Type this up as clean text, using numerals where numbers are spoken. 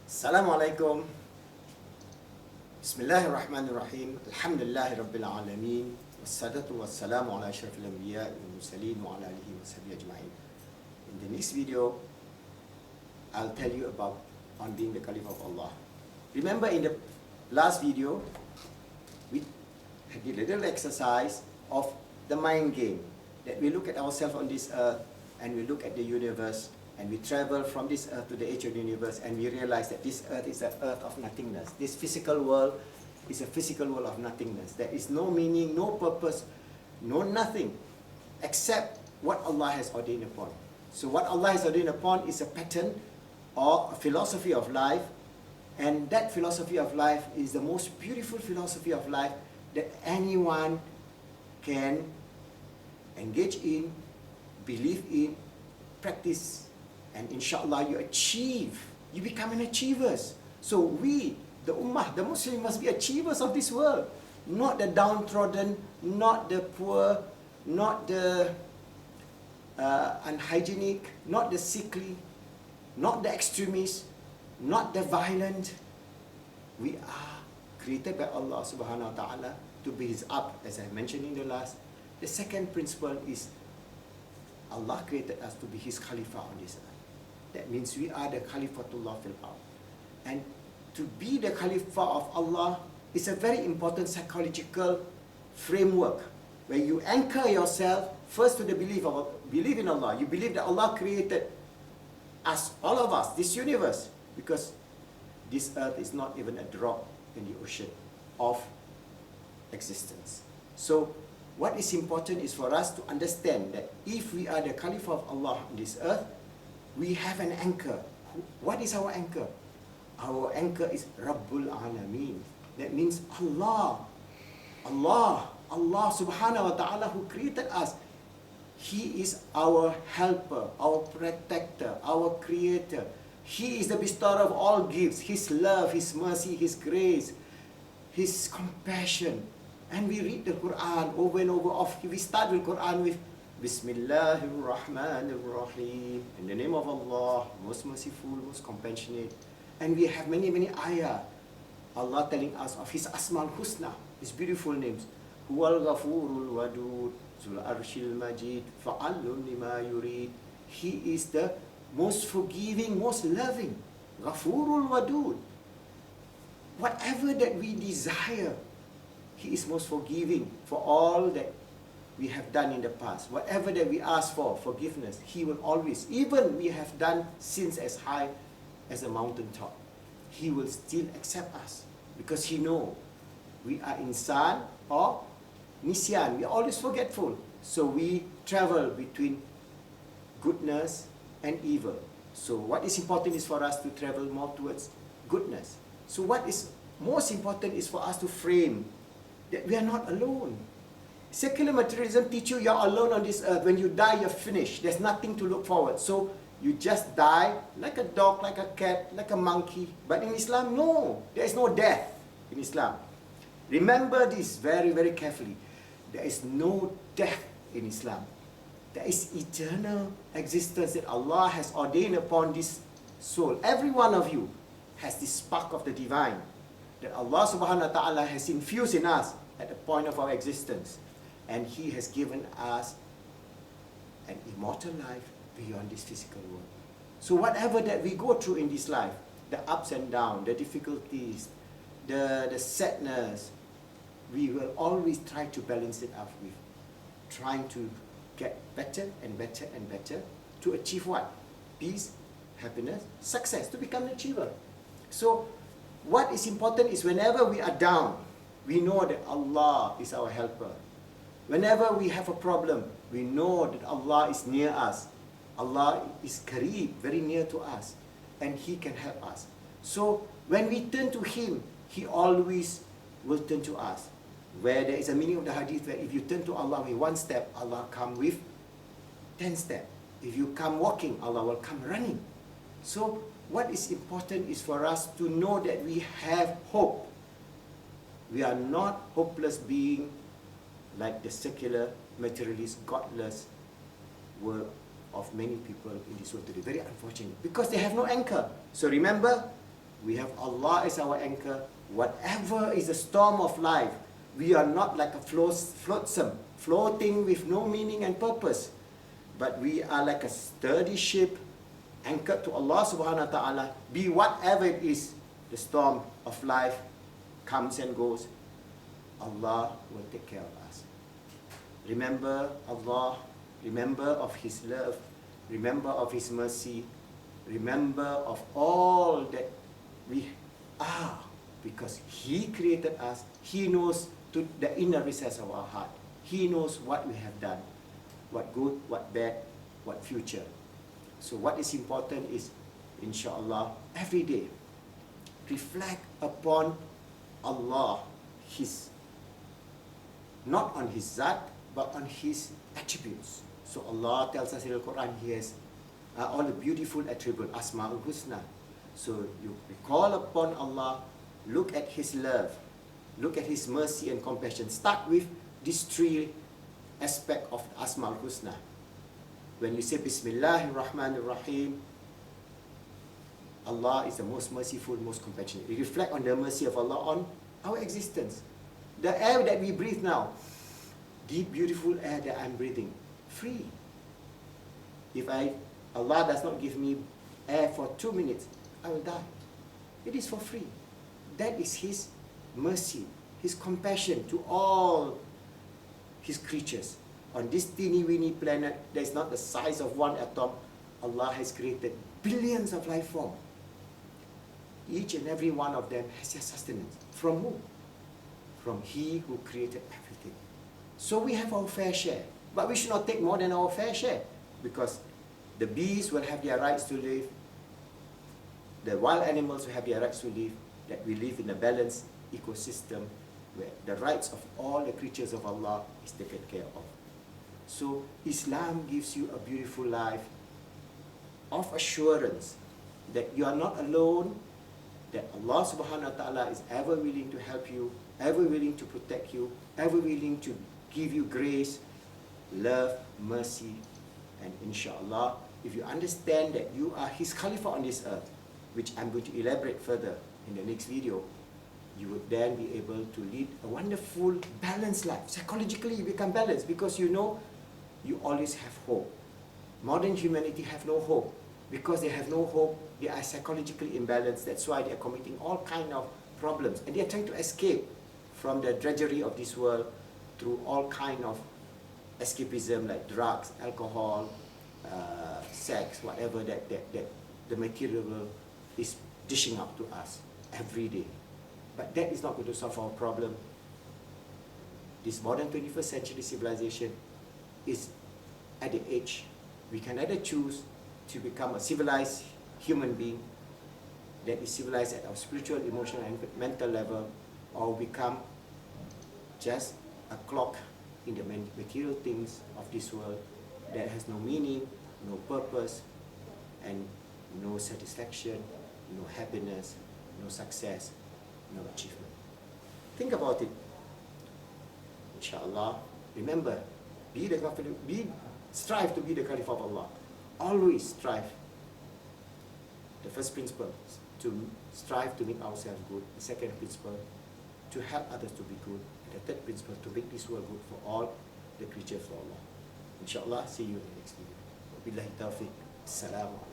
Assalamualaikum. Bismillahirrahmanirrahim. Alhamdulillahi rabbil alamin. Wassalatu wassalamu ala asyrafil anbiya wal mursalin wa ala alihi wa sahbihi ajma'in. In the next video, I'll tell you about on being the Caliph of Allah. Remember in the last video, we did a little exercise of the mind game, that we look at ourselves on this earth and we look at the universe, and we travel from this earth to the edge of the universe, and we realize that this earth is an earth of nothingness. This physical world is a physical world of nothingness. There is no meaning, no purpose, no nothing, except what Allah has ordained upon. So what Allah has ordained upon is a pattern or a philosophy of life, and that philosophy of life is the most beautiful philosophy of life that anyone can engage in, believe in, practice, and inshallah you achieve. You become an achievers. So we, the ummah, the Muslim, must be achievers of this world. Not the downtrodden, not the poor, not the unhygienic, not the sickly, not the extremists, not the violent. We are created by Allah subhanahu wa ta'ala to be His abd, as I mentioned in the last. The second principle is Allah created us to be His Khalifa on this earth. That means we are the Khalifatullah fil ard. And to be the Khalifa of Allah is a very important psychological framework where you anchor yourself first to the belief in Allah. You believe that Allah created us, all of us, this universe, because this earth is not even a drop in the ocean of existence. So what is important is for us to understand that if we are the Caliph of Allah on this earth, we have an anchor. What is our anchor? Our anchor is Rabbul Alameen. That means Allah subhanahu wa ta'ala, who created us. He is our helper, our protector, our creator. He is the bestower of all gifts. His love, His mercy, His grace, His compassion. And we read the Quran over and over. We start the Quran with Bismillahirrahmanirrahim. In the name of Allah, most merciful, most compassionate. And we have many ayah. Allah telling us of His Asmaul Husna, His beautiful names. Huwal Ghafurul Wadud, Zul Arshil Majid, Fa'allun lima yurid. He is the most forgiving, most loving. Ghafurul Wadud. Whatever that we desire, He is most forgiving for all that we have done in the past. Whatever that we ask for, forgiveness, He will always, even we have done sins as high as a mountaintop, He will still accept us, because He knows we are insan or nisyan. We are always forgetful. So we travel between goodness and evil. So what is important is for us to travel more towards goodness. So what is most important is for us to frame that we are not alone. Secular materialism teach you are alone on this earth. When you die, you're finished. There's nothing to look forward. So you just die like a dog, like a cat, like a monkey. But in Islam, no. There is no death in Islam. Remember this very carefully. There is no death in Islam. There is eternal existence that Allah has ordained upon this soul. Every one of you has this spark of the divine that Allah subhanahu wa ta'ala has infused in us at the point of our existence. And He has given us an immortal life beyond this physical world. So whatever that we go through in this life, the ups and downs, the difficulties, the sadness, we will always try to balance it out with trying to get better and better and better to achieve what? Peace, happiness, success, to become an achiever. So what is important is whenever we are down, we know that Allah is our helper. Whenever we have a problem, we know that Allah is near us. Allah is Kareeb, very near to us, and He can help us. So when we turn to Him, He always will turn to us. Where there is a meaning of the hadith where if you turn to Allah with one step, Allah come with 10 steps. If you come walking, Allah will come running. So what is important is for us to know that we have hope. We are not hopeless being like the secular, materialist, godless world of many people in this world today. Very unfortunate, because they have no anchor. So remember, We have Allah as our anchor. Whatever is the storm of life, we are not like a flotsam, floating with no meaning and purpose. But we are like a sturdy ship, anchored to Allah subhanahu wa ta'ala. Be whatever it is, the storm of life comes and goes, Allah will take care of us. Remember Allah, remember of His love, remember of His mercy, remember of all that we are, because He created us. He knows to the inner recess of our heart. He knows what we have done, what good, what bad, what future. So what is important is, inshallah, every day, reflect upon Allah, His, not on His Zat, but on His attributes. So Allah tells us in the Quran, He has all the beautiful attributes, Asma'ul Husna. So you call upon Allah, look at His love, look at His mercy and compassion. Start with these three aspects of Asma'ul Husna. When you say Bismillahir Rahmanir Rahim, Allah is the most merciful, most compassionate. We reflect on the mercy of Allah on our existence. The air that we breathe now, deep, beautiful air that I'm breathing, free. If Allah does not give me air for 2 minutes, I will die. It is for free. That is His mercy, His compassion to all His creatures. On this teeny-weeny planet, that is not the size of one atom, Allah has created billions of life forms. Each and every one of them has their sustenance. From who? From He who created everything. So we have our fair share. But we should not take more than our fair share, because the bees will have their rights to live, the wild animals will have their rights to live, that we live in a balanced ecosystem where the rights of all the creatures of Allah is taken care of. So Islam gives you a beautiful life of assurance that you are not alone, that Allah subhanahu wa ta'ala is ever willing to help you, ever willing to protect you, ever willing to give you grace, love, mercy, and inshallah, if you understand that you are His Khalifa on this earth, which I'm going to elaborate further in the next video, you would then be able to lead a wonderful, balanced life. Psychologically, you become balanced because you know you always have hope. Modern humanity have no hope. Because they have no hope, they are psychologically imbalanced. That's why they are committing all kind of problems. And they are trying to escape from the drudgery of this world through all kind of escapism like drugs, alcohol, sex, whatever that the material world is dishing up to us every day. But that is not going to solve our problem. This modern 21st century civilization is at the age we can either choose to become a civilized human being that is civilized at our spiritual, emotional, and mental level, or become just a clock in the material things of this world that has no meaning, no purpose, and no satisfaction, no happiness, no success, no achievement. Think about it. Inshallah, remember, strive to be the Caliph of Allah. Always strive. The first principle is to strive to make ourselves good. The second principle, to help others to be good. And the third principle, to make this world good for all the creatures of Allah. Inshallah, see you in the next video. Wabillahi tawfiq. Assalamu alaikum.